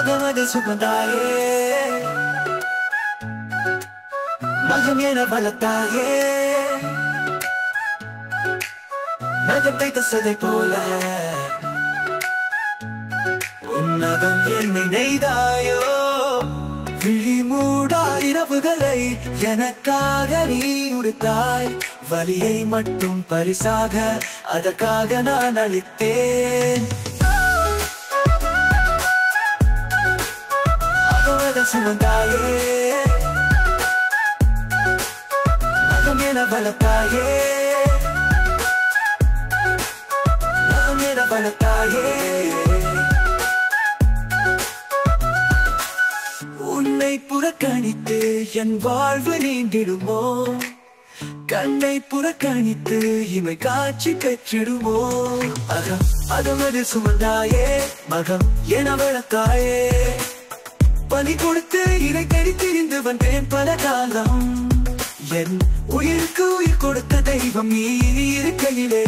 அகமது சுமந்தாயே மகம் என வளர்த்தாயே நகம் தைத்த சதை போல உன்னதம் என்னை நெய்தாயோ விழி மூடா இரவுகளை எனக்காக நீ உடுத்தாய் வலியை மட்டும் பரிசாக அதற்காக நான் அளித்தேன் அகமது சுமந்தாயே மகம் என வளர்த்தாயே மகம் என வளர்த்தாயே உன்னை புறக்கணித்து என் வாழ்வு நீண்டிடுமோ கண்ணை புறக்கணித்து இமை காட்சி பெற்றிடுமோ அகமது சுமந்தாயே மகம் என வளர்த்தாயே பலி கொடுத்து இதை தேடி திரிந்து வந்தேன் பல காலம் என் உயிருக்கு உயிர் கொடுத்த தெய்வம் நீ இருக்கையிலே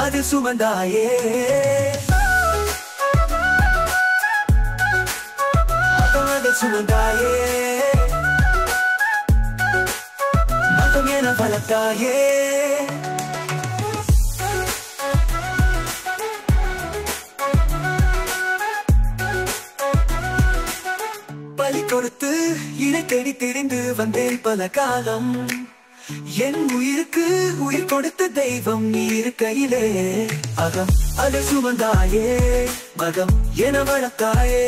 அது சுமந்தாயே அகமது சுமந்தாயே மகம் என வளர்த்தாயே பலி கொடுத்து இதை தேடி தெரிந்து வந்தேன் பல காலம் என் உயிருக்கு உயிர் கொடுத்த தெய்வம் நீ இருக்கையிலே அது சுமந்தாயே மகம் என வளர்த்தாயே